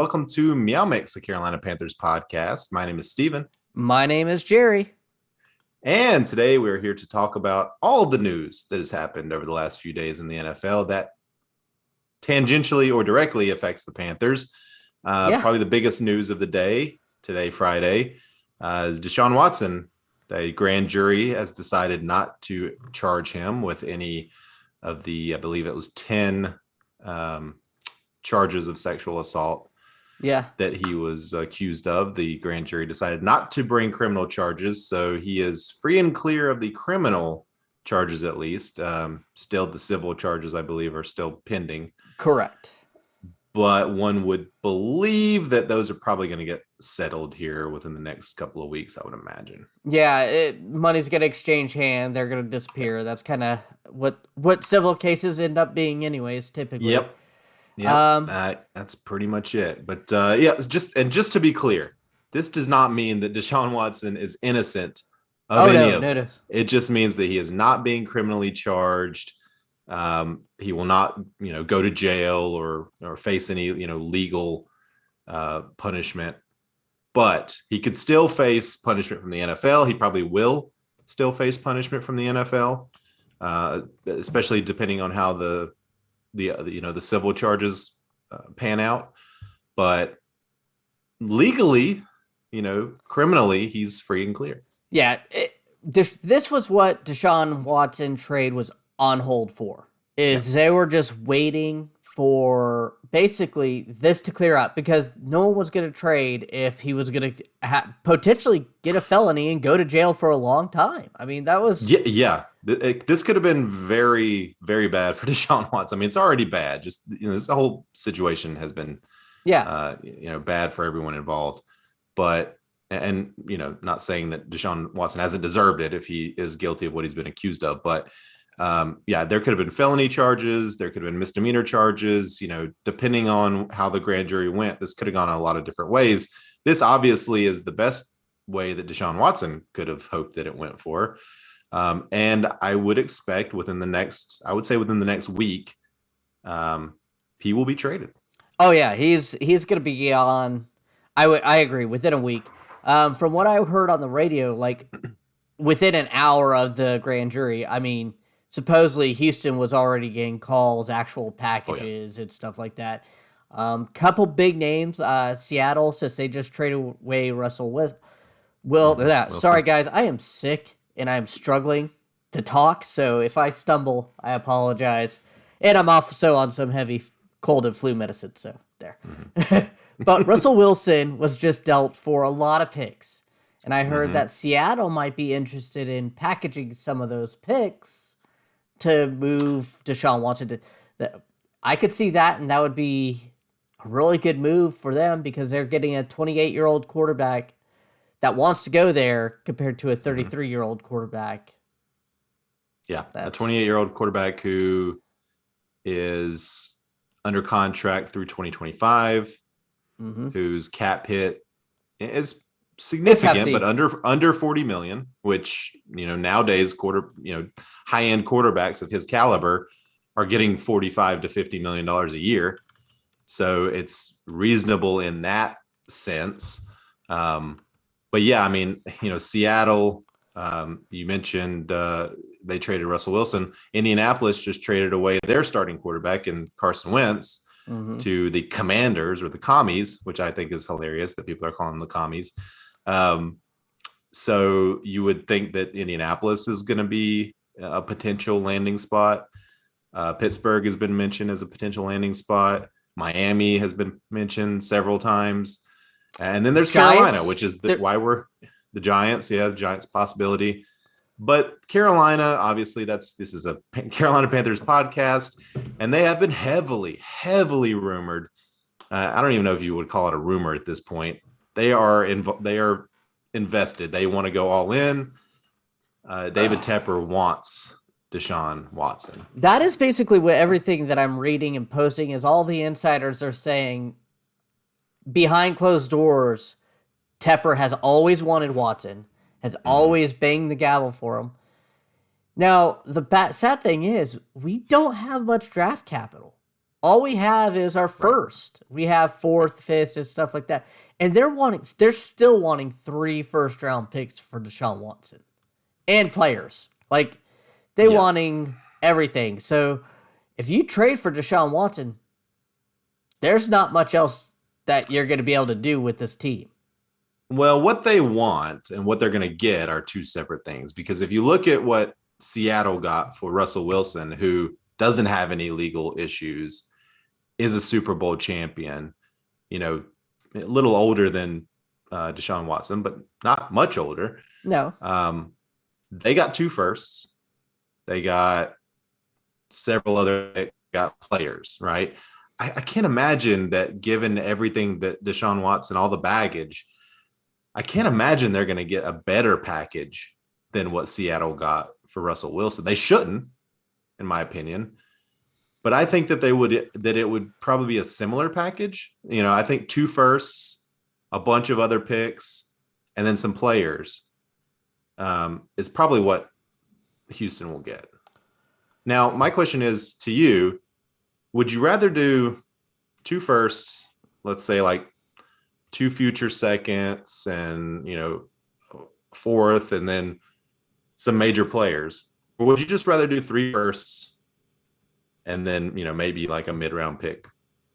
welcome to MeowMix, the Carolina Panthers podcast. My name is Steven. My name is Jerry. And today we're here to talk about all of the news that has happened over the last few days in the NFL that tangentially or directly affects the Panthers. Probably the biggest news of the day, today, Friday, is Deshaun Watson. The grand jury has decided not to charge him with any of the, I believe it was 10 charges of sexual assault that he was accused of. The grand jury decided not to bring criminal charges, so he is free and clear of the criminal charges, at least. Still, the civil charges, I believe, are still pending. Correct. But one would believe that those are probably going to get settled here within the next couple of weeks, I would imagine. Yeah, money's going to exchange hand. They're going to disappear. That's kind of what civil cases end up being anyways, typically. Yep. That's pretty much it. But just to be clear, this does not mean that Deshaun Watson is innocent of any of this. It just means that he is not being criminally charged. He will not, go to jail or face any, legal punishment. But he could still face punishment from the NFL. He probably will still face punishment from the NFL, especially depending on how the civil charges pan out. But legally, criminally, he's free and clear. Yeah, this was what Deshaun Watson trade was on hold for. They were just waiting for basically this to clear up, because no one was going to trade if he was going to potentially get a felony and go to jail for a long time. I mean, that was... Yeah. This could have been very, very bad for Deshaun Watson. I mean, it's already bad. Just, this whole situation has been, bad for everyone involved. But, and not saying that Deshaun Watson hasn't deserved it if he is guilty of what he's been accused of. But, there could have been felony charges. There could have been misdemeanor charges. Depending on how the grand jury went, this could have gone a lot of different ways. This obviously is the best way that Deshaun Watson could have hoped that it went for. And I would expect within the next week, he will be traded. Oh yeah, he's going to be on. I agree, within a week. From what I heard on the radio, like within an hour of the grand jury, I mean, supposedly Houston was already getting calls, actual packages and stuff like that. Couple big names, Seattle, since they just traded away Russell Wilson. Sorry guys, I am sick and I'm struggling to talk, so if I stumble, I apologize. And I'm also on some heavy cold and flu medicine, so there. Mm-hmm. But Russell Wilson was just dealt for a lot of picks, and I heard that Seattle might be interested in packaging some of those picks to move Deshaun Watson. I could see that, and that would be a really good move for them, because they're getting a 28-year-old quarterback that wants to go there compared to a 33-year-old quarterback. Yeah, a 28-year-old quarterback who is under contract through 2025, whose cap hit is significant, but under 40 million, which, nowadays high-end quarterbacks of his caliber are getting $45 to $50 million a year. So it's reasonable in that sense. But yeah, I mean, Seattle, you mentioned they traded Russell Wilson. Indianapolis just traded away their starting quarterback in Carson Wentz to the Commanders, or the Commies, which I think is hilarious that people are calling them the Commies. So you would think that Indianapolis is going to be a potential landing spot. Pittsburgh has been mentioned as a potential landing spot. Miami has been mentioned several times. And then there's Giants, Carolina, which is why we're the Giants. Yeah, the Giants possibility. But Carolina, obviously, this is a Carolina Panthers podcast, and they have been heavily, heavily rumored. I don't even know if you would call it a rumor at this point. They are invested. They want to go all in. David Tepper wants Deshaun Watson. That is basically what everything that I'm reading and posting is. All the insiders are saying behind closed doors, Tepper has always wanted Watson, has always banged the gavel for him. Now, the sad thing is, we don't have much draft capital. All we have is our first. We have fourth, fifth, and stuff like that. And they're still wanting 3 first-round picks for Deshaun Watson and players. Like they wanting everything. So if you trade for Deshaun Watson, there's not much else that you're going to be able to do with this team. Well, what they want and what they're going to get are two separate things. Because if you look at what Seattle got for Russell Wilson, who doesn't have any legal issues, is a Super Bowl champion, a little older than Deshaun Watson, but not much older. No. They got 2 firsts. They got several other players, right? I can't imagine that, given everything that Deshaun Watson, all the baggage, I can't imagine they're going to get a better package than what Seattle got for Russell Wilson. They shouldn't, in my opinion. But I think that it would probably be a similar package. I think 2 firsts, a bunch of other picks, and then some players is probably what Houston will get. Now, my question is to you, would you rather do 2 firsts, let's say like 2 future seconds and, fourth, and then some major players? Or would you just rather do 3 firsts and then, maybe like a mid-round pick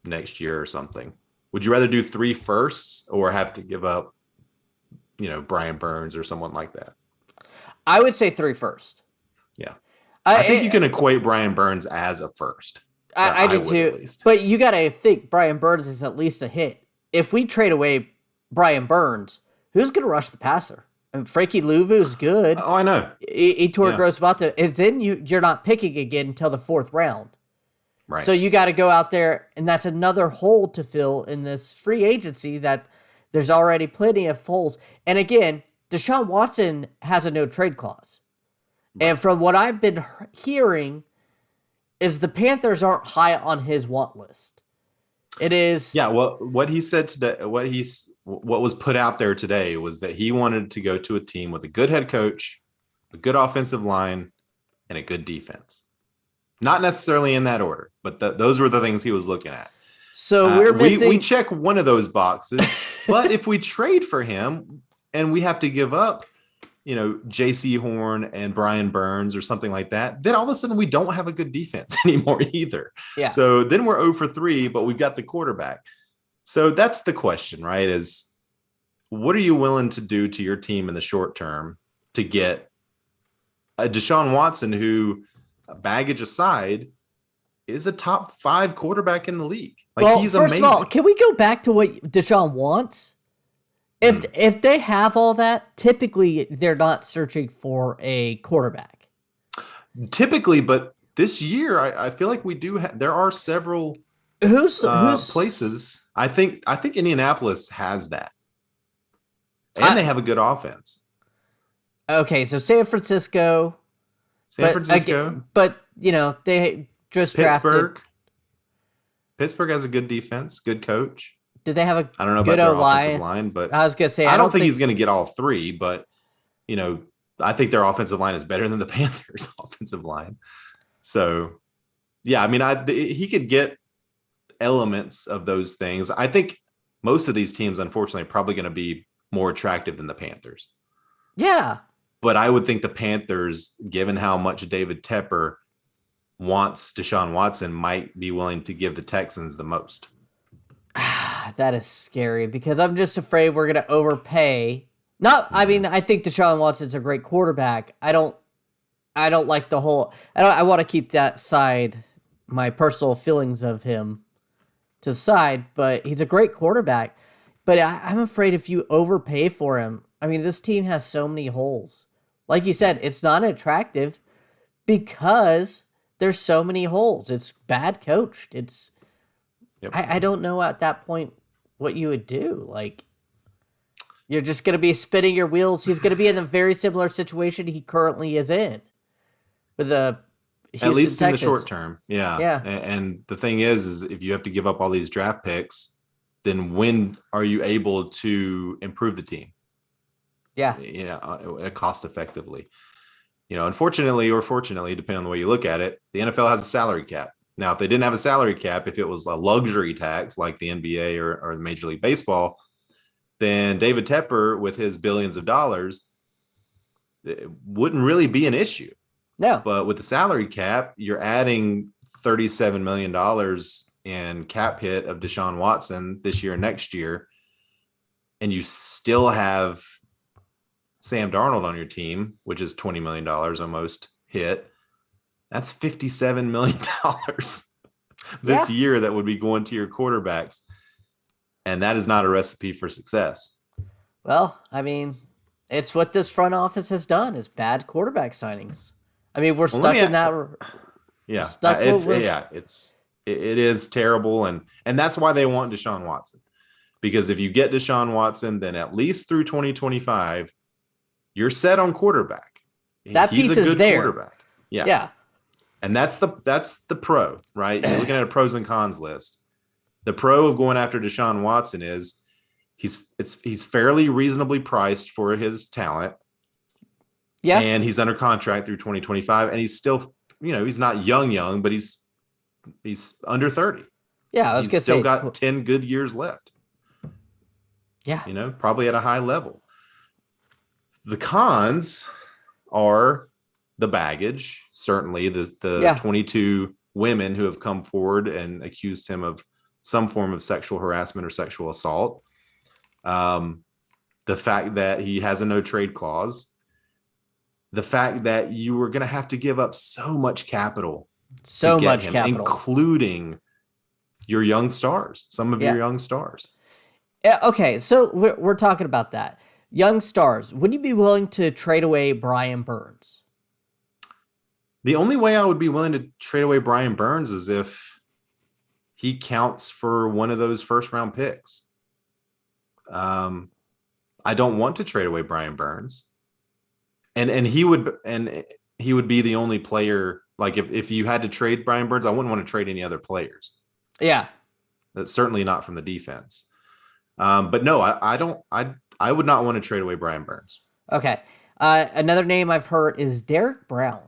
next year or something? Would you rather do 3 firsts or have to give up, Brian Burns or someone like that? I would say 3 first. Yeah. I think you can equate Brian Burns as a first. I do too. But you got to think Brian Burns is at least a hit. If we trade away Brian Burns, who's going to rush the passer? I mean, Frankie Louvu's good. Oh, I know. He tore gross about to, and then you're not picking again until the 4th round. Right. So you got to go out there, and that's another hole to fill in this free agency that there's already plenty of holes. And again, Deshaun Watson has a no trade clause. Right. And from what I've been hearing is the Panthers aren't high on his want list. It is. Yeah, well, what he said today, what was put out there today was that he wanted to go to a team with a good head coach, a good offensive line, and a good defense. Not necessarily in that order, but those were the things he was looking at. So we're missing. We check one of those boxes, but if we trade for him and we have to give up, J.C. Horn and Brian Burns or something like that, then all of a sudden we don't have a good defense anymore either. Yeah. So then we're 0 for 3, but we've got the quarterback. So that's the question, right? Is what are you willing to do to your team in the short term to get a Deshaun Watson who, baggage aside, is a top 5 quarterback in the league? Like, he's first amazing. of all, can we go back to what Deshaun wants? If they have all that, typically they're not searching for a quarterback. Typically, but this year I feel like we do. There are several places. I think Indianapolis has that, and they have a good offense. Okay, so San Francisco, but they just drafted. Pittsburgh has a good defense, good coach. Do they have I don't know about their offensive line, but I was gonna say I don't think he's gonna get all 3, but I think their offensive line is better than the Panthers' offensive line. So yeah, I mean, he could get elements of those things. I think most of these teams, unfortunately, are probably gonna be more attractive than the Panthers. Yeah. But I would think the Panthers, given how much David Tepper wants Deshaun Watson, might be willing to give the Texans the most. That is scary because I'm just afraid we're going to overpay. I think Deshaun Watson's a great quarterback. I don't like the whole, I want to keep that side, my personal feelings of him to the side, but he's a great quarterback. But I'm afraid if you overpay for him, I mean, this team has so many holes. Like you said, it's not attractive because there's so many holes. It's bad coached. It's, yep. I don't know at that point what you would do. Like, you're just going to be spinning your wheels. He's going to be in a very similar situation he currently is in with the Houston At least Texans. In the short term. Yeah. Yeah. And the thing is if you have to give up all these draft picks, then when are you able to improve the team? Yeah. Cost effectively. Unfortunately or fortunately, depending on the way you look at it, the NFL has a salary cap. Now, if they didn't have a salary cap, if it was a luxury tax like the NBA or Major League Baseball, then David Tepper, with his billions of dollars, it wouldn't really be an issue. No. But with the salary cap, you're adding $37 million in cap hit of Deshaun Watson this year and next year, and you still have Sam Darnold on your team, which is $20 million almost hit. That's $57 million this year that would be going to your quarterbacks. And that is not a recipe for success. Well, I mean, it's what this front office has done is bad quarterback signings. I mean, we're stuck in that. Yeah, it is terrible, and that's why they want Deshaun Watson, because if you get Deshaun Watson, then at least through 2025, you're set on quarterback. That piece is there. Quarterback. Yeah. And that's the pro, right? You're looking at a pros and cons list. The pro of going after Deshaun Watson is he's fairly reasonably priced for his talent. Yeah. And he's under contract through 2025, and he's still, he's not young, but he's under 30. Yeah, I was going to say still got 10 good years left. Yeah. Probably at a high level. The cons are the baggage, certainly the 22 women who have come forward and accused him of some form of sexual harassment or sexual assault. The fact that he has a no trade clause, the fact that you were going to have to give up so much capital, including your young stars, some of your young stars. Okay, so we're talking about that. Young stars, would you be willing to trade away Brian Burns? The only way I would be willing to trade away Brian Burns is if he counts for one of those first round picks. I don't want to trade away Brian Burns. And he would be the only player. Like if you had to trade Brian Burns, I wouldn't want to trade any other players. Yeah. That's certainly not from the defense. But no, I would not want to trade away Brian Burns. Okay. Another name I've heard is Derek Brown.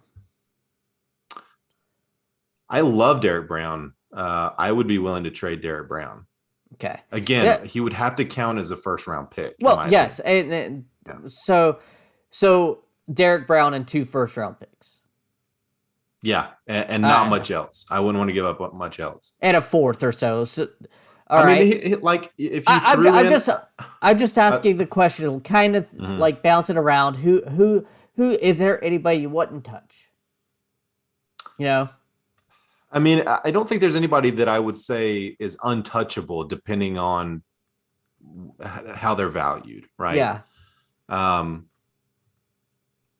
I love Derek Brown. I would be willing to trade Derek Brown. Okay. Again, he would have to count as a first round pick. Well, yes. And so Derek Brown and 2 first round picks. Yeah. And not much else. I wouldn't want to give up much else. And a 4th or so. All right. If you I'm just asking the question, kind of like bouncing around. Who is there anybody you wouldn't touch? I mean, I don't think there's anybody that I would say is untouchable, depending on how they're valued, right? Yeah.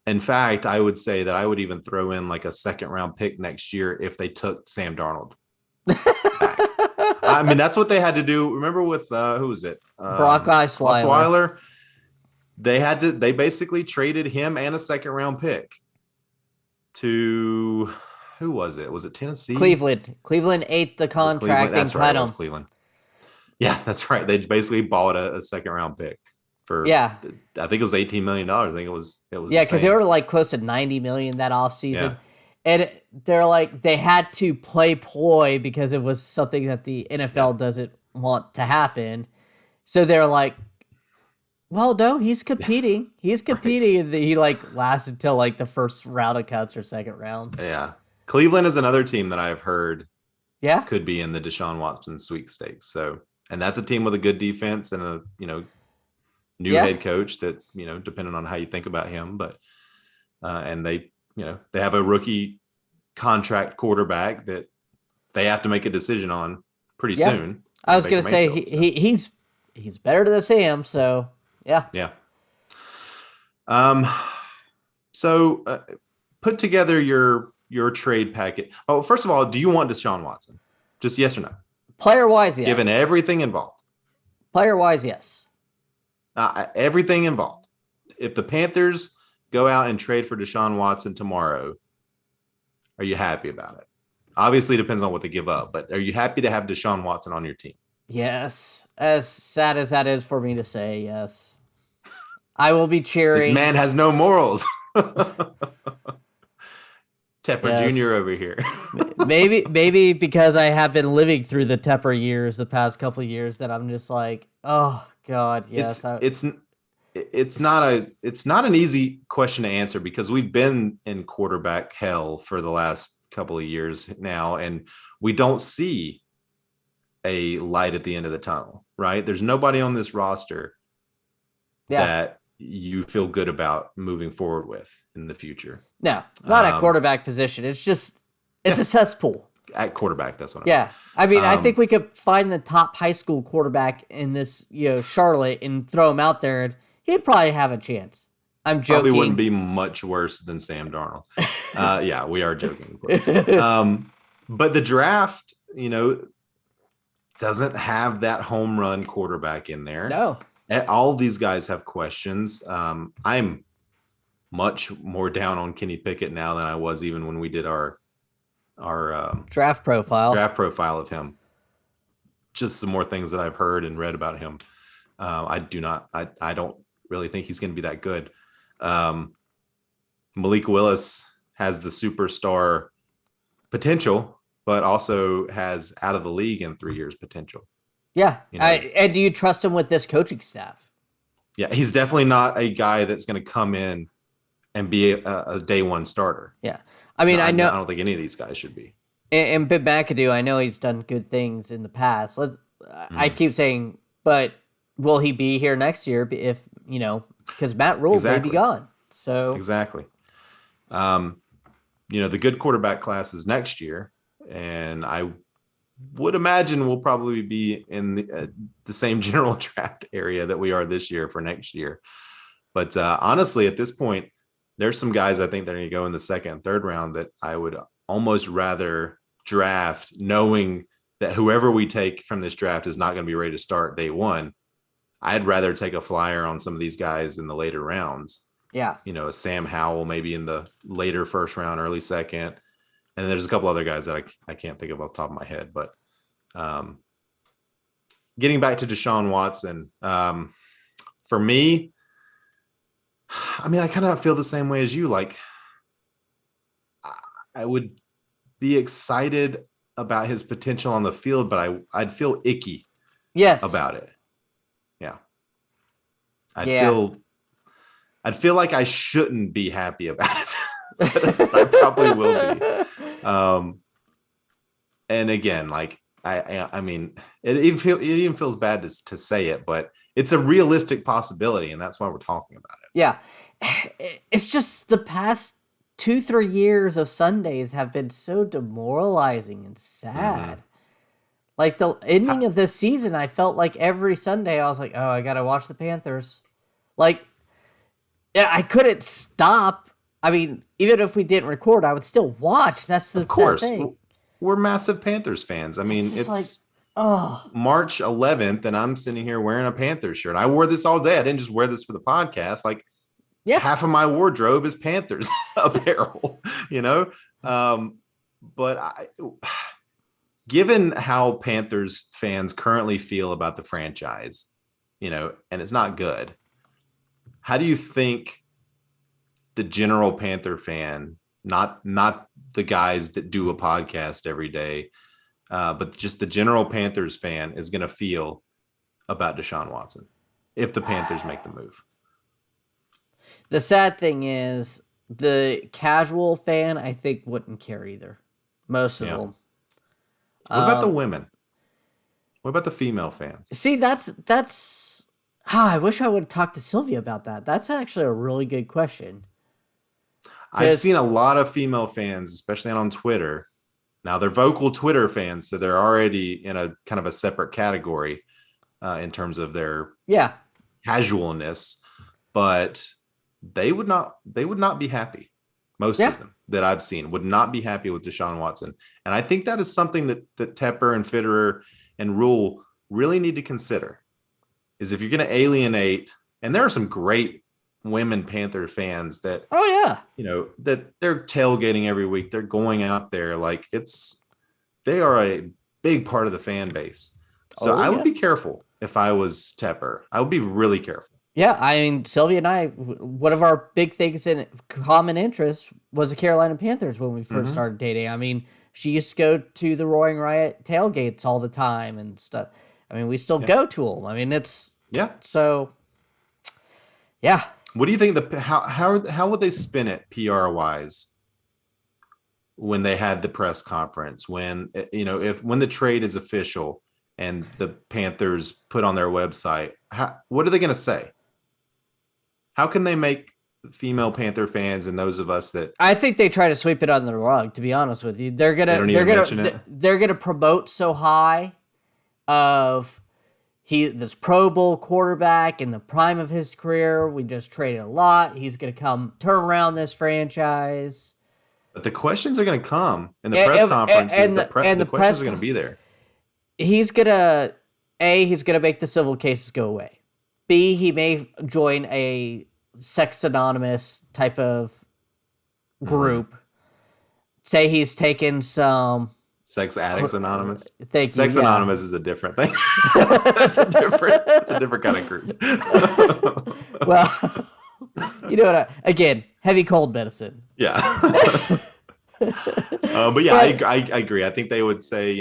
In fact, I would say that I would even throw in like a 2nd round pick next year if they took Sam Darnold back. I mean, that's what they had to do. Remember with who was it? Brock Osweiler. They basically traded him and a 2nd round pick to. Who was it? Was it Tennessee? Cleveland ate the contract and cut him. Cleveland. Yeah, that's right. They basically bought a 2nd round pick for. Yeah. I think it was $18 million. I think it was. Yeah, because they were like close to $90 million that offseason. Yeah. And they're like, they had to play ploy because it was something that the NFL doesn't want to happen. So they're like, well, no, he's competing. He's competing. Right. And he lasts until the first round of cuts or 2nd round. Yeah. Cleveland is another team that I've heard could be in the Deshaun Watson sweepstakes. So, and that's a team with a good defense and a, new head coach that, depending on how you think about him, but, and they have a rookie contract quarterback that they have to make a decision on pretty soon. I was going to say he's better than Sam. So yeah. Yeah. So put together your trade packet. Oh, first of all, do you want Deshaun Watson? Just yes or no? Player-wise, yes. Given everything involved. Player-wise, yes. Everything involved. If the Panthers go out and trade for Deshaun Watson tomorrow, are you happy about it? Obviously, it depends on what they give up, but are you happy to have Deshaun Watson on your team? Yes. As sad as that is for me to say, yes. I will be cheering. This man has no morals. Tepper Jr. over here. maybe because I have been living through the Tepper years the past couple of years that I'm just like, oh God, yes. It's not an easy question to answer because we've been in quarterback hell for the last couple of years now, and we don't see a light at the end of the tunnel, right? There's nobody on this roster that you feel good about moving forward with in the future. No, not at quarterback position. It's just, it's a cesspool. At quarterback, that's what I mean. I mean, I think we could find the top high school quarterback in this, Charlotte, and throw him out there, and he'd probably have a chance. I'm joking. Probably wouldn't be much worse than Sam Darnold. Yeah, we are joking. Of course. But the draft, doesn't have that home run quarterback in there. No. All of these guys have questions. I'm much more down on Kenny Pickett now than I was even when we did our draft profile of him. Just some more things that I've heard and read about him. I don't really think he's going to be that good. Malik Willis has the superstar potential, but also has out of the league in 3 years potential. Yeah. And do you trust him with this coaching staff? Yeah, he's definitely not a guy that's going to come in and be a day one starter. Yeah. I mean, I know. I don't think any of these guys should be. And Ben McAdoo, I know he's done good things in the past. I keep saying, but will he be here next year if, because Matt Rule may be gone. So exactly. The good quarterback class is next year, and I would imagine we'll probably be in the same general draft area that we are this year for next year. But honestly, at this point, there's some guys I think that are going to go in the second and third round that I would almost rather draft, knowing that whoever we take from this draft is not going to be ready to start day one. I'd rather take a flyer on some of these guys in the later rounds. Yeah. A Sam Howell maybe in the later first round, early second. And there's a couple other guys that I can't think of off the top of my head. But getting back to Deshaun Watson, for me, I mean, I kind of feel the same way as you. Like, I would be excited about his potential on the field, but I'd feel icky about it. Yeah. I'd feel like I shouldn't be happy about it. I probably will be. And again, like I mean, it even feels bad to say it, but it's a realistic possibility, and that's why we're talking about it. Yeah, it's just the past 2-3 years of Sundays have been so demoralizing and sad. Mm-hmm. Like the ending of this season, I felt like every Sunday I was like, oh, I gotta watch the Panthers. Like, I couldn't stop. I mean, even if we didn't record, I would still watch. That's the sad thing. We're massive Panthers fans. I mean, it's like, March 11th, and I'm sitting here wearing a Panthers shirt. I wore this all day. I didn't just wear this for the podcast. Like, half of my wardrobe is Panthers apparel, But given how Panthers fans currently feel about the franchise, and it's not good. How do you think the general Panther fan, not the guys that do a podcast every day, but just the general Panthers fan is going to feel about Deshaun Watson if the Panthers make the move? The sad thing is the casual fan, I think, wouldn't care either. Most of them. What about the women? What about the female fans? See, that's I wish I would have talked to Sylvia about that. That's actually a really good question. I've seen a lot of female fans, especially on Twitter. Now they're vocal Twitter fans, so they're already in a kind of a separate category in terms of their casualness. But they would not be happy. Most of them that I've seen would not be happy with Deshaun Watson. And I think that is something that Tepper and Fitterer and Rule really need to consider. Is if you're going to alienate, and there are some great women Panther fans that, that they're tailgating every week. They're going out there like they are a big part of the fan base. So I would be careful if I was Tepper. I would be really careful. Yeah, I mean, Sylvia and I, one of our big things in common interest was the Carolina Panthers when we first started dating. I mean, she used to go to the Roaring Riot tailgates all the time and stuff. I mean, we still go to them. I mean, it's so yeah. What do you think how would they spin it PR wise when they had the press conference, when when the trade is official and the Panthers put on their website, what are they going to say? How can they make female Panther fans and those of us that I think they try to sweep it under the rug, to be honest with you. They're gonna promote so high of this Pro Bowl quarterback in the prime of his career. We just traded a lot. He's gonna come turn around this franchise. But the questions are gonna come in the press conference, and the questions are gonna be there. He's gonna make the civil cases go away. B, he may join a Sex Anonymous type of group. Say he's taken some Sex Addicts Anonymous. Thank you. Sex Anonymous is a different thing. That's a different kind of group. Well, you know what? Again, heavy cold medicine. Yeah. But yeah, I agree. I think they would say,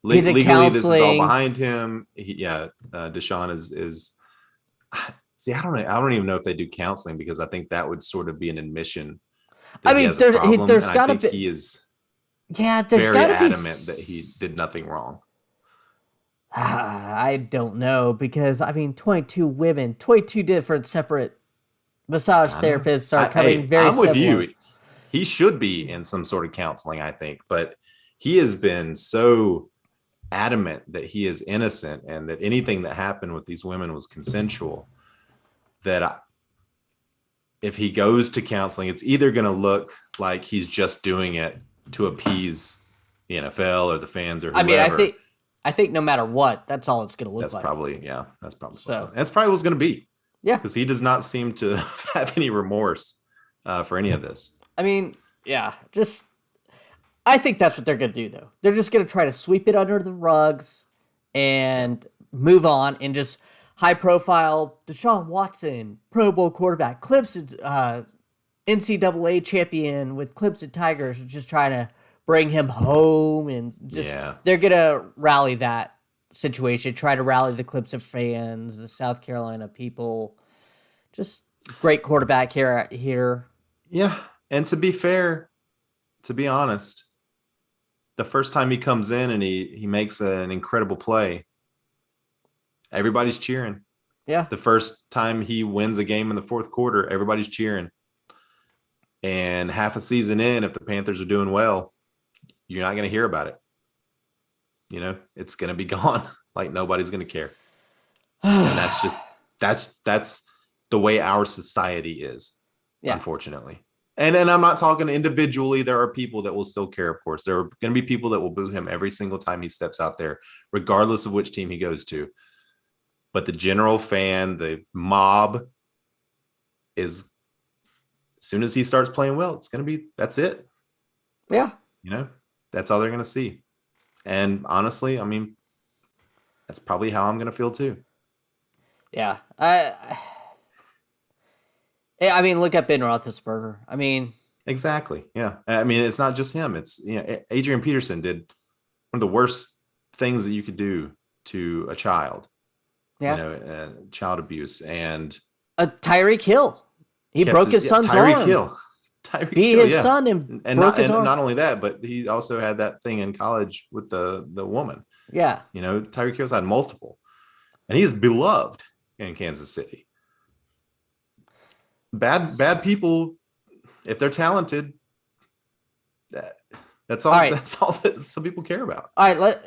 legally this is all behind him. Deshaun is. See, I don't even know if they do counseling, because I think that would sort of be an admission. I mean, there's got to be. He is. Yeah, there's got to be adamant that he did nothing wrong. I don't know, because I mean, 22 women, 22 different separate massage therapists are coming very similar. I'm with you. He should be in some sort of counseling, I think, but he has been so adamant that he is innocent and that anything that happened with these women was consensual, that if he goes to counseling, it's either going to look like he's just doing it to appease the NFL or the fans or whoever. I mean, I think no matter what, that's all it's going to look like. That's probably so. That's probably what's going to be. Yeah, because he does not seem to have any remorse for any of this. I mean, I think that's what they're going to do, though. They're just going to try to sweep it under the rugs and move on, and just high-profile Deshaun Watson, Pro Bowl quarterback, Clemson, NCAA champion with Clemson Tigers, just trying to bring him home, and they're going to rally that situation, try to rally the Clemson fans, the South Carolina people. Just great quarterback here. Yeah, and to be fair, to be honest, the first time he comes in and he makes an incredible play, everybody's cheering. Yeah. The first time he wins a game in the fourth quarter, everybody's cheering. And half a season in, if the Panthers are doing well, you're not going to hear about it. It's going to be gone. Like, nobody's going to care. And that's the way our society is, unfortunately. And I'm not talking individually. There are people that will still care, of course. There are going to be people that will boo him every single time he steps out there, regardless of which team he goes to. But the general fan, the mob, is, as soon as he starts playing well, it's going to be, that's it. Yeah. That's all they're going to see. And honestly, I mean, that's probably how I'm going to feel too. Yeah. I mean, look at Ben Roethlisberger. I mean, exactly. Yeah. I mean, it's not just him. It's, Adrian Peterson did one of the worst things that you could do to a child. Yeah. Child abuse. And Tyreek Hill. He broke his son's arm. Tyreek Hill. Beat his son and broke his arm. Not only that, but he also had that thing in college with the woman. Yeah. Tyreek Hill's had multiple. And he is beloved in Kansas City. Bad people, if they're talented, that's all. Right. That's all that some people care about. All right,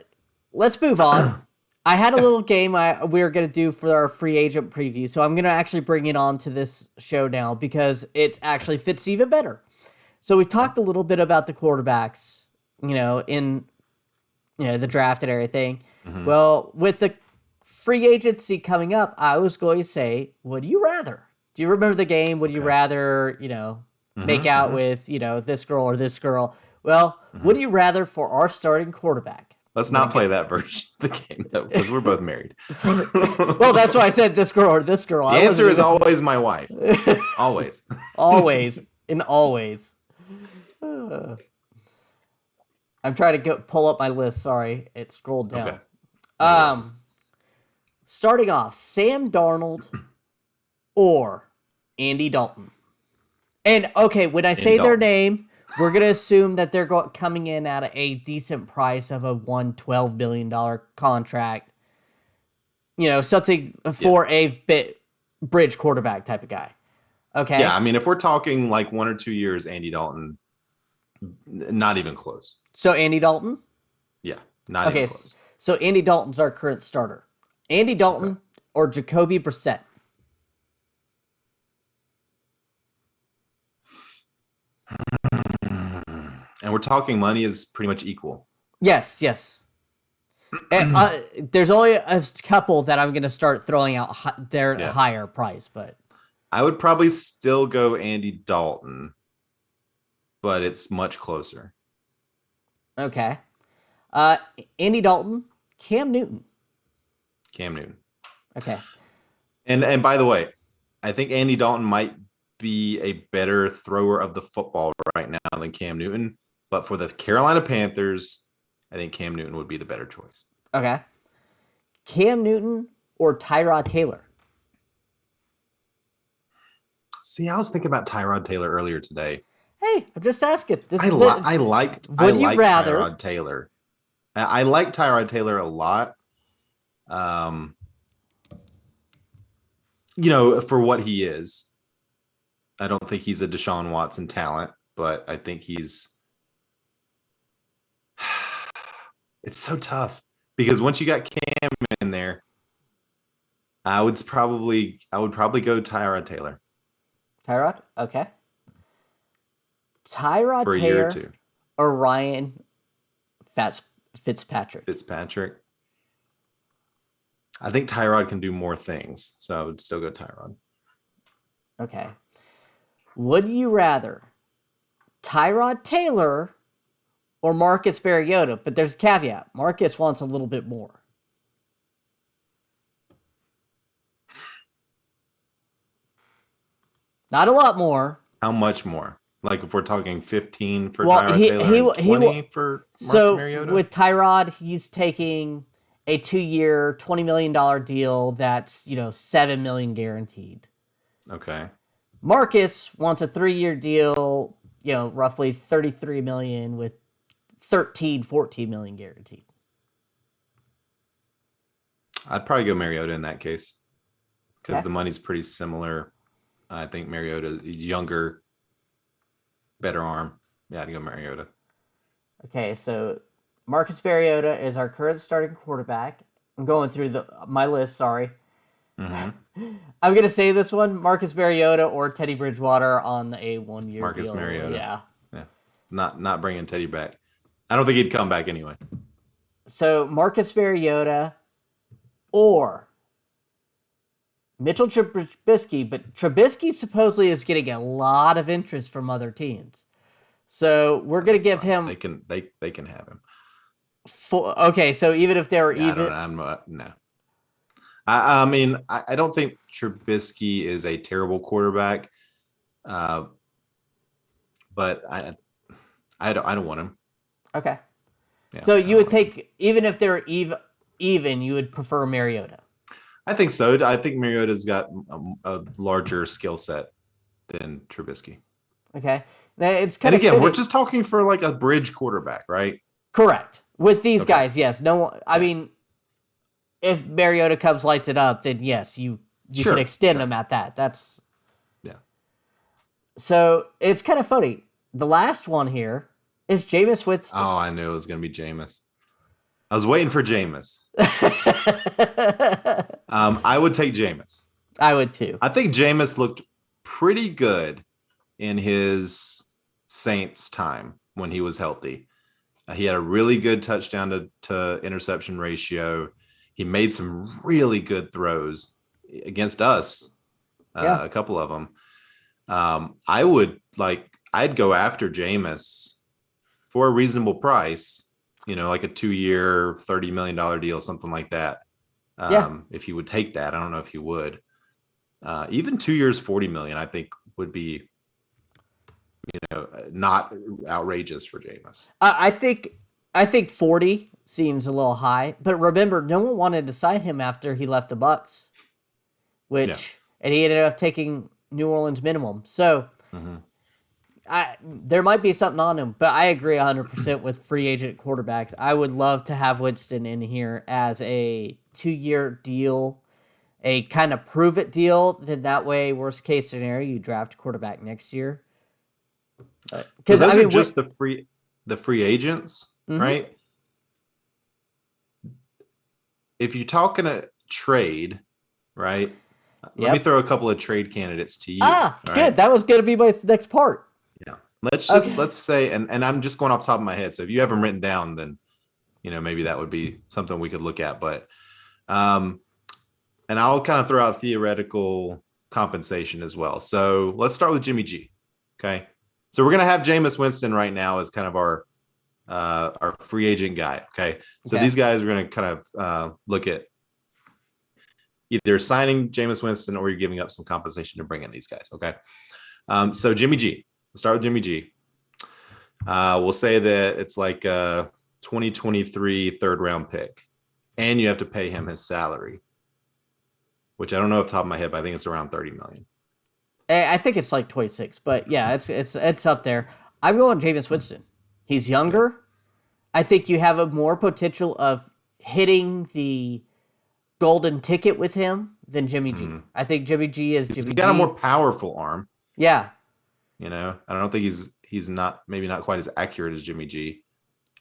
let's move on. I had a little game we were going to do for our free agent preview, so I'm going to actually bring it on to this show now because it actually fits even better. So we talked a little bit about the quarterbacks, in the draft and everything. Mm-hmm. Well, with the free agency coming up, I was going to say, would you rather? Do you remember the game? Would you rather, make out with, this girl or this girl? Well, would you rather for our starting quarterback, Let's not play that version of the game, though, because we're both married. Well, that's why I said this girl or this girl. The answer is always my wife. Always. Always. And always. I'm trying to pull up my list. Sorry, it scrolled down. Okay. Starting off, Sam Darnold or Andy Dalton. And, okay, when I say their name, we're going to assume that they're coming in at a decent price of a $112 million contract. You know, something for a bridge quarterback type of guy. Okay. Yeah, I mean, if we're talking like 1 or 2 years, Andy Dalton, not even close. So Andy Dalton? Yeah, not even close. So Andy Dalton's our current starter. Andy Dalton or Jacoby Brissett? And we're talking money is pretty much equal. Yes. And, there's only a couple that I'm going to start throwing out their higher price, but I would probably still go Andy Dalton, but it's much closer. Okay. Andy Dalton, Cam Newton. Okay. And by the way, I think Andy Dalton might be a better thrower of the football right now than Cam Newton. But for the Carolina Panthers, I think Cam Newton would be the better choice. Okay. Cam Newton or Tyrod Taylor? See, I was thinking about Tyrod Taylor earlier today. Hey, I'm just asking. I like Tyrod Taylor. I like Tyrod Taylor a lot. You know, for what he is. I don't think he's a Deshaun Watson talent, but I think he's... It's so tough because once you got Cam in there, I would probably go Tyrod Taylor. Tyrod? Okay. Tyrod for a Taylor year or two. Or Ryan Fitzpatrick? I think Tyrod can do more things, so I would still go Tyrod. Okay. Would you rather Tyrod Taylor or Marcus Mariota? But there's a caveat. Marcus wants a little bit more. Not a lot more. How much more? Like if we're talking 15 for Tyrod Taylor and 20 for Marcus Mariota? So with Tyrod, he's taking a 2-year, $20 million deal that's, $7 million guaranteed. Okay. Marcus wants a 3-year deal, roughly $33 million with $14 million guaranteed. I'd probably go Mariota in that case because the money's pretty similar. I think Mariota is younger, better arm. Yeah, I'd go Mariota. Okay, so Marcus Mariota is our current starting quarterback. I'm going through my list, sorry. Mm-hmm. I'm going to say this one, Marcus Mariota or Teddy Bridgewater on a 1-year deal. Marcus Mariota. Yeah. Not bringing Teddy back. I don't think he'd come back anyway. So Marcus Mariota or Mitchell Trubisky, but Trubisky supposedly is getting a lot of interest from other teams. So we're going to give him... They can have him. Okay, so even if they're No. I mean, I don't think Trubisky is a terrible quarterback, but I don't want him. Okay. Yeah, so you would take, even if they're even, you would prefer Mariota. I think so. I think Mariota's got a larger skill set than Trubisky. Okay. It's kind of fitting. We're just talking for like a bridge quarterback, right? Correct. With these guys, yes. I mean, if Mariota comes lights it up, then yes, you can extend him at that. That's So it's kind of funny. The last one here is Jameis Winston. Oh, I knew it was going to be Jameis. I was waiting for Jameis. I would take Jameis. I would too. I think Jameis looked pretty good in his Saints time when he was healthy. He had a really good touchdown to interception ratio. He made some really good throws against us, a couple of them. I'd go after Jameis for a reasonable price like a 2-year, $30 million deal, something like that. If he would take that, I don't know if he would. Even 2 years, $40 million, I think would be, not outrageous for Jameis. I think 40 seems a little high, but remember, no one wanted to sign him after he left the Bucs, and he ended up taking New Orleans minimum. So there might be something on him, but I agree 100% with free agent quarterbacks. I would love to have Winston in here as a 2-year deal, a kind of prove it deal. Then that way, worst case scenario, you draft a quarterback next year. Because I mean, just the free agents, right? If you're talking a trade, right? Let me throw a couple of trade candidates to you. Good. That was going to be my next part. Yeah. Let's say, and I'm just going off the top of my head. So if you have them written down, then, maybe that would be something we could look at. But, and I'll kind of throw out theoretical compensation as well. So let's start with Jimmy G. Okay. So we're going to have Jameis Winston right now as kind of our free agent guy. Okay. So these guys are going to kind of look at either signing Jameis Winston or you're giving up some compensation to bring in these guys. Okay. So Jimmy G. We'll start with Jimmy G. We'll say that it's like a 2023 third-round pick, and you have to pay him his salary, which I don't know off the top of my head, but I think it's around $30 million. I think it's like 26, but yeah, it's up there. I'm going Jameis Winston. He's younger. I think you have a more potential of hitting the golden ticket with him than Jimmy G. I think Jimmy G is Jimmy G. He's got a more powerful arm. Yeah. I don't think he's not quite as accurate as Jimmy G.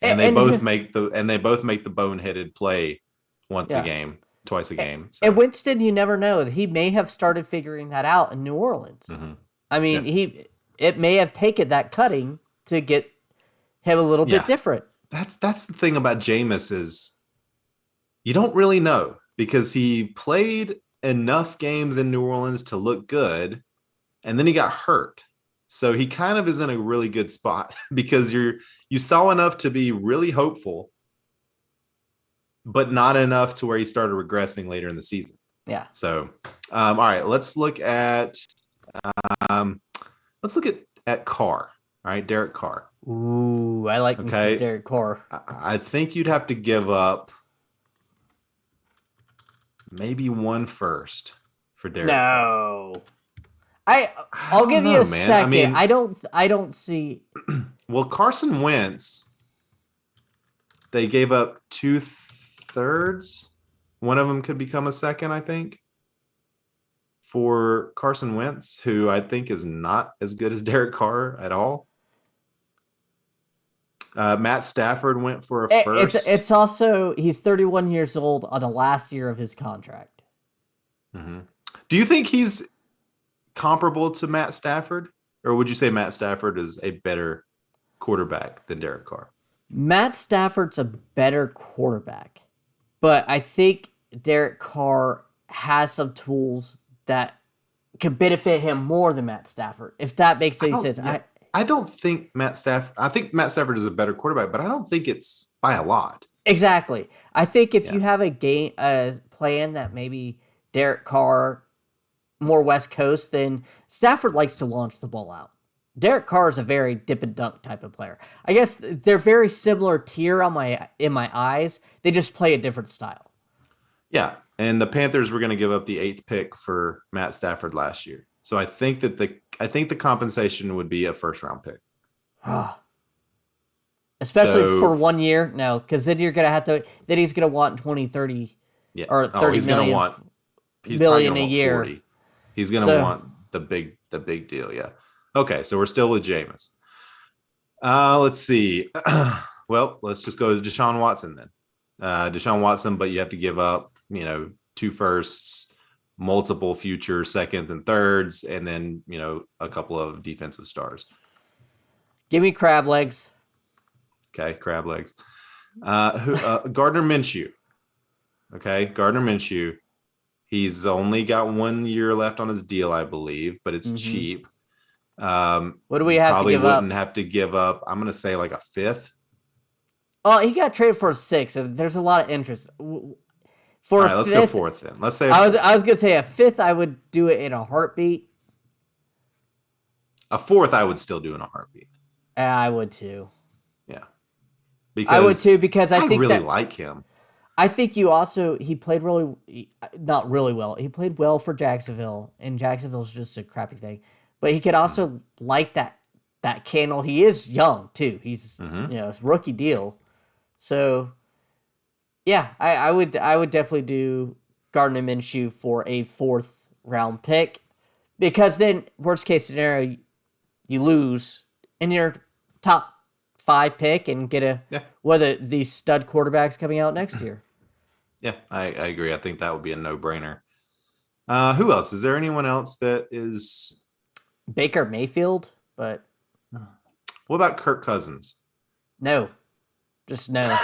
And they both make the boneheaded play once a game, twice a game. So. And Winston, you never know. He may have started figuring that out in New Orleans. I mean, it may have taken that cutting to get him a little bit different. That's the thing about Jameis is you don't really know because he played enough games in New Orleans to look good, and then he got hurt. So he kind of is in a really good spot because you saw enough to be really hopeful, but not enough to where he started regressing later in the season. Yeah. So, all right, let's look at Carr. All right, Derek Carr. Ooh, I like me some Derek Carr. I think you'd have to give up maybe 1 first for Derek. No. I'll give you a second. I mean, I don't see. Well, Carson Wentz, they gave up 2/3. One of them could become a second, I think, for Carson Wentz, who I think is not as good as Derek Carr at all. Matt Stafford went for a first. It's also, he's 31 years old on the last year of his contract. Do you think he's comparable to Matt Stafford, or would you say Matt Stafford is a better quarterback than Derek Carr? Matt Stafford's a better quarterback, but I think Derek Carr has some tools that could benefit him more than Matt Stafford, if that makes any sense. I don't think I think Matt Stafford is a better quarterback, but I don't think it's by a lot. Exactly. I think if you have a plan that maybe Derek Carr more West Coast, then Stafford likes to launch the ball out. Derek Carr is a very dip and dunk type of player. I guess they're very similar tier in my eyes. They just play a different style. Yeah, and the Panthers were going to give up the 8th pick for Matt Stafford last year. So I think that the compensation would be a first-round pick. Especially for 1 year? No, because then you're gonna have to. Then he's gonna want 20, 30, or 30 million a year. 40. He's gonna want the big deal. Yeah. Okay, so we're still with Jameis. Let's see. Well, let's just go to Deshaun Watson then. Deshaun Watson, but you have to give up, 2 firsts, multiple future seconds and thirds, and then, a couple of defensive stars. Give me crab legs. Okay, crab legs. Gardner Minshew. Okay, Gardner Minshew. He's only got 1 year left on his deal, I believe, but it's cheap. What do we have to give up? Probably wouldn't have to give up, I'm going to say like a 5th. Oh, he got traded for a 6, and there's a lot of interest. For all right, let's go 4th then. Let's say I was gonna say a 5th. I would do it in a heartbeat. A 4th, I would still do in a heartbeat. I would too. Yeah, I would too because I think really like him. I think he played not really well. He played well for Jacksonville, and Jacksonville's just a crappy thing. But he could also light that candle. He is young too. He's it's a rookie deal. So yeah, I would definitely do Gardner Minshew for a 4th round pick, because then worst case scenario, you lose in your top 5 pick and get one of these stud quarterbacks coming out next year. Yeah, I agree. I think that would be a no-brainer. Who else? Is there anyone else that is Baker Mayfield? But what about Kirk Cousins? No, just no.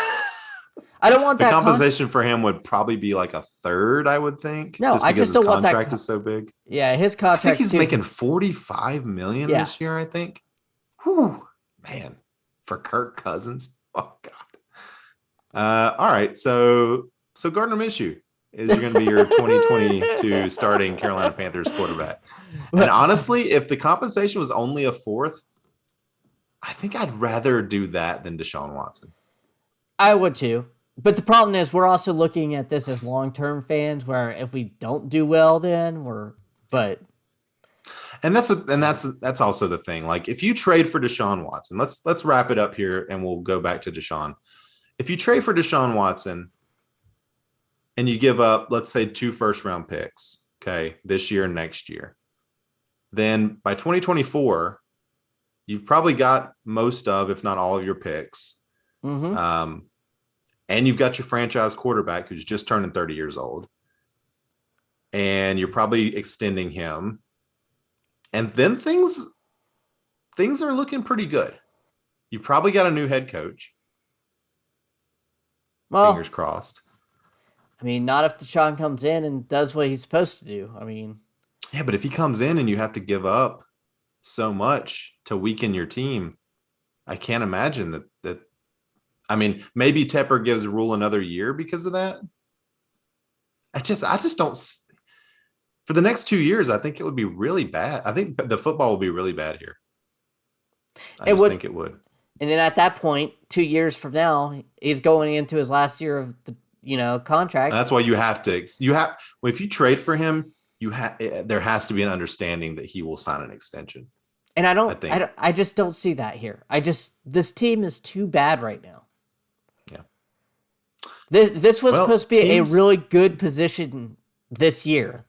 I don't want that. The compensation for him would probably be like a 3rd, I would think. No, I just don't want that. Contract is so big. Yeah, his contract. I think he's making $45 million this year. I think. Whew, man, for Kirk Cousins. Oh God. All right, so Gardner Minshew is going to be your 2022 starting Carolina Panthers quarterback. And honestly, if the compensation was only a 4th, I think I'd rather do that than Deshaun Watson. I would too. But the problem is we're also looking at this as long-term fans, where if we don't do well, then And that's also the thing. Like, if you trade for Deshaun Watson, let's wrap it up here and we'll go back to Deshaun. If you trade for Deshaun Watson and you give up, let's say, 2 first-round picks, okay, this year and next year, then by 2024, you've probably got most of, if not all of your picks. And you've got your franchise quarterback who's just turning 30 years old. And you're probably extending him. And then things are looking pretty good. You probably got a new head coach. Well, fingers crossed. I mean, not if Deshaun comes in and does what he's supposed to do. I mean, yeah, but if he comes in and you have to give up so much to weaken your team, I can't imagine that. I mean, maybe Tepper gives Rule another year because of that. I just don't. For the next 2 years, I think it would be really bad. I think the football will be really bad here. I think it would. And then at that point, 2 years from now, he's going into his last year of the contract. And that's why you have to. If you trade for him, there has to be an understanding that he will sign an extension. And I just don't see that here. This team is too bad right now. Yeah. This was supposed to be a really good position this year.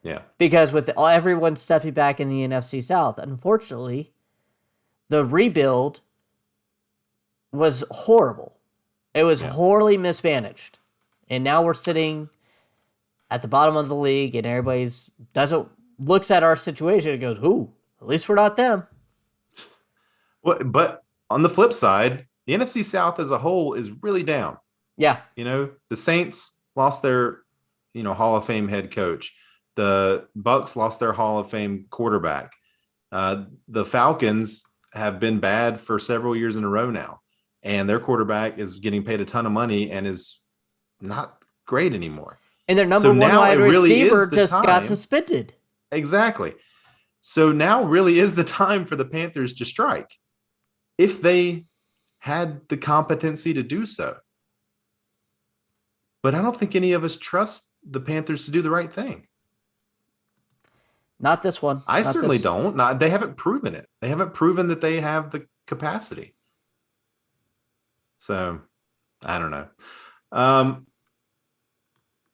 Yeah. Because with everyone stepping back in the NFC South, unfortunately, the rebuild was horrible. It was horribly mismanaged. And now we're sitting at the bottom of the league, and everybody looks at our situation and goes, "Ooh, at least we're not them." Well, but on the flip side, the NFC South as a whole is really down. Yeah. The Saints lost their, Hall of Fame head coach. The Bucks lost their Hall of Fame quarterback. The Falcons have been bad for several years in a row now, and their quarterback is getting paid a ton of money and is not great anymore. And their number one wide receiver just got suspended. Exactly. So now really is the time for the Panthers to strike, if they had the competency to do so. But I don't think any of us trust the Panthers to do the right thing. Not this one. I certainly don't. They haven't proven it. They haven't proven that they have the capacity. So, I don't know.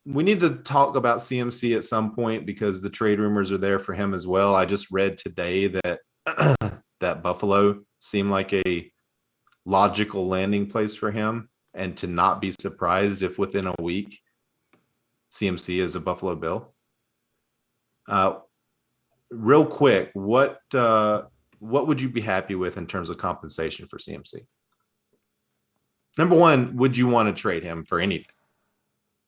We need to talk about CMC at some point because the trade rumors are there for him as well. I just read today that that Buffalo seemed like a logical landing place for him, and to not be surprised if within a week CMC is a Buffalo Bill. Real quick, what would you be happy with in terms of compensation for CMC? Number one, would you want to trade him for anything?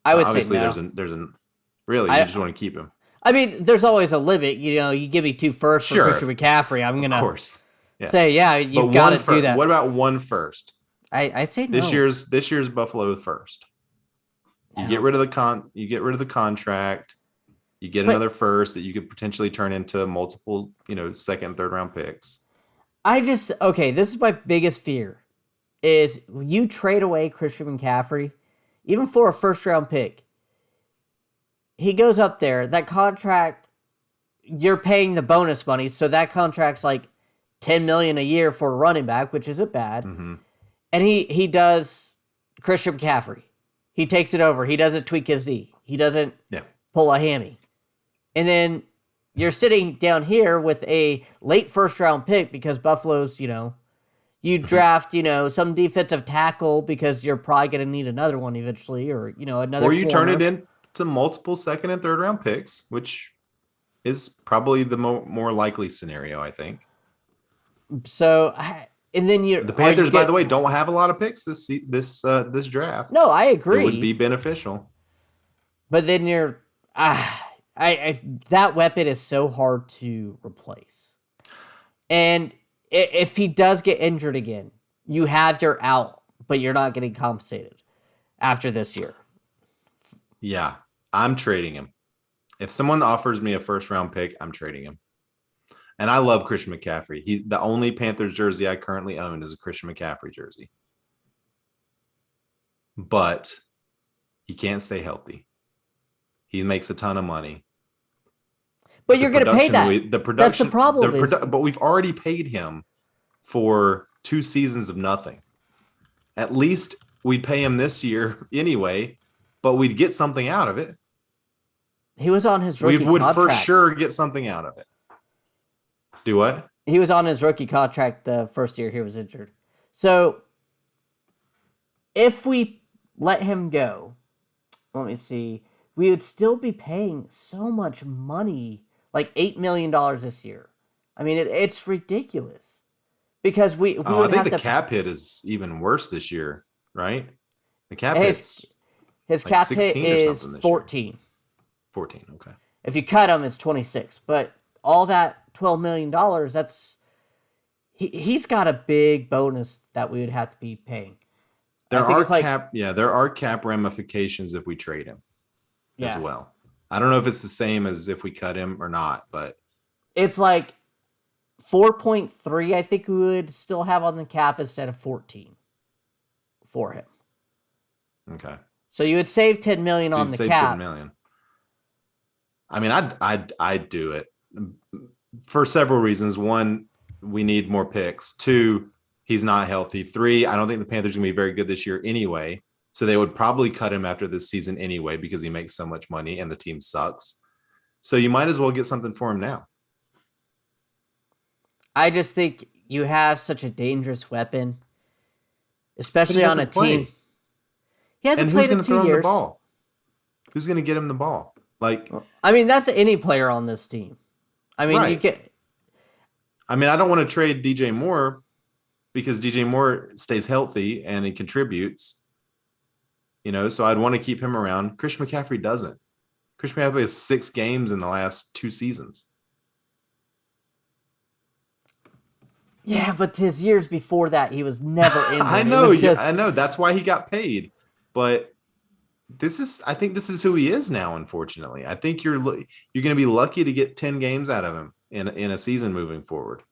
I would obviously say no. there's you just want to keep him. I mean, there's always a limit. You give me 2 firsts for Christian McCaffrey, I'm gonna of course. say, you've got to do that. What about 1 first? I say no. This year's Buffalo first. You get rid of the contract. You get another first that you could potentially turn into multiple, second and third round picks. This is my biggest fear is you trade away Christian McCaffrey, even for a first round pick. He goes up there, that contract, you're paying the bonus money, so that contract's like $10 million a year for a running back, which isn't bad. Mm-hmm. And he does Christian McCaffrey. He takes it over. He doesn't tweak his knee. He doesn't pull a hammy. And then you're sitting down here with a late first round pick because Buffalo's, you draft, some defensive tackle because you're probably going to need another one eventually, or, another. Or you turn it into multiple second and third round picks, which is probably the more likely scenario, I think. So, and then the Panthers, by the way, don't have a lot of picks this draft. No, I agree. It would be beneficial. But then that weapon is so hard to replace. And if he does get injured again, you have your out, but you're not getting compensated after this year. Yeah, I'm trading him. If someone offers me a first round pick, I'm trading him. And I love Christian McCaffrey. The only Panthers jersey I currently own is a Christian McCaffrey jersey. But he can't stay healthy. He makes a ton of money. But you're going to pay that. That's the problem. But we've already paid him for 2 seasons of nothing. At least we'd pay him this year anyway, but we'd get something out of it. He was on his rookie contract. We would for sure get something out of it. Do what? He was on his rookie contract the first year he was injured. So if we let him go, let me see, we would still be paying so much money, like $8 million this year. I mean, it's ridiculous because we would I think have the cap hit is even worse this year, right? The cap his cap hit is 14. 14, okay. If you cut him, it's 26. But all that $12 million, he's got a big bonus that we would have to be paying. There are cap ramifications if we trade him as well. I don't know if it's the same as if we cut him or not, but it's like 4.3 I think we would still have on the cap instead of 14 for him. Okay. So you would save $10 million on the cap. $10 million. I mean, I'd do it for several reasons. One, we need more picks. 2, he's not healthy. 3, I don't think the Panthers are going to be very good this year anyway. So they would probably cut him after this season anyway because he makes so much money and the team sucks. So you might as well get something for him now. I just think you have such a dangerous weapon, especially on a team. He hasn't played in 2 years. Who's going to get him the ball? I mean, that's any player on this team. I mean, right. I don't want to trade DJ Moore because DJ Moore stays healthy and he contributes. So I'd want to keep him around. Christian McCaffrey doesn't. Christian McCaffrey has 6 games in the last 2 seasons. Yeah, but his years before that, he was never injured. I know. That's why he got paid. But I think this is who he is now, unfortunately. I think you're going to be lucky to get 10 games out of him in a season moving forward.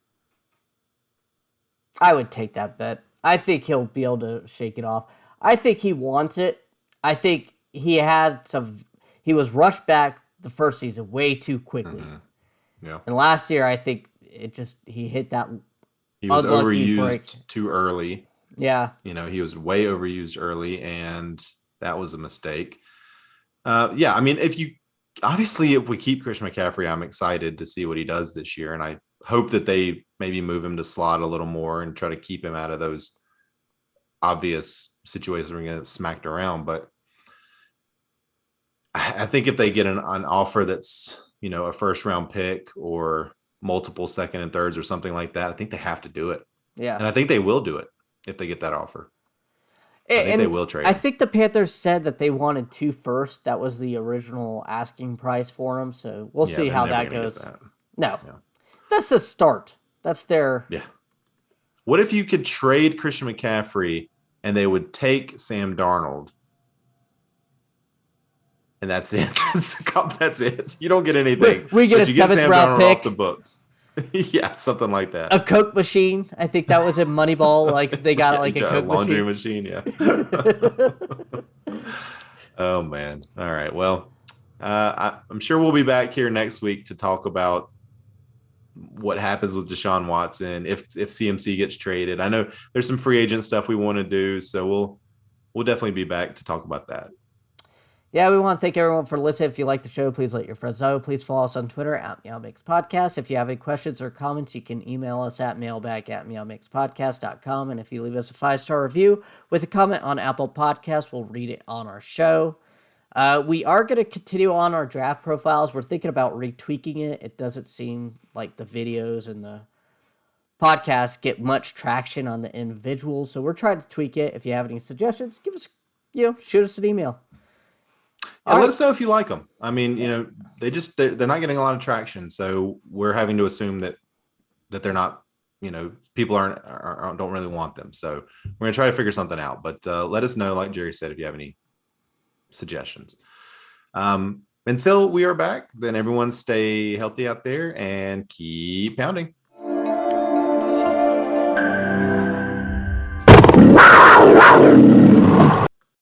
I would take that bet. I think he'll be able to shake it off. I think he wants it. I think he was rushed back the first season way too quickly. Mm-hmm. Yeah. And last year, I think he hit that. He was overused too early. Yeah. He was way overused early, and that was a mistake. If we keep Christian McCaffrey, I'm excited to see what he does this year. And I hope that they maybe move him to slot a little more and try to keep him out of those obvious situations where we're going to get smacked around. But I think if they get an offer that's, a first round pick or multiple second and thirds or something like that, I think they have to do it. Yeah. And I think they will do it if they get that offer. I think they will trade. I think the Panthers said that they wanted 2 firsts. That was the original asking price for him. So we'll see how that goes. No, that's the start. That's their. Yeah. What if you could trade Christian McCaffrey and they would take Sam Darnold. And that's it. That's it. You don't get anything. We get a 7th-round pick off the books. Yeah, something like that. A Coke machine. I think that was in Moneyball. Like they got a Coke laundry machine. Yeah. Oh man. All right. Well, I'm sure we'll be back here next week to talk about what happens with Deshaun Watson if CMC gets traded. I know there's some free agent stuff we want to do, so we'll definitely be back to talk about that. Yeah, we want to thank everyone for listening. If you like the show, please let your friends know. Please follow us on Twitter at MeowMix Podcast. If you have any questions or comments, you can email us at mailbag@meowmixpodcast.com. And if you leave us a 5-star review with a comment on Apple Podcasts, we'll read it on our show. We are going to continue on our draft profiles. We're thinking about retweaking it. It doesn't seem like the videos and the podcasts get much traction on the individuals. So we're trying to tweak it. If you have any suggestions, give us, shoot us an email. Yeah, let us know if you like them. I mean, they're not getting a lot of traction, so we're having to assume that they're not, people don't really want them. So we're gonna try to figure something out. But let us know, like Jerry said, if you have any suggestions. Until we are back, then everyone stay healthy out there and keep pounding.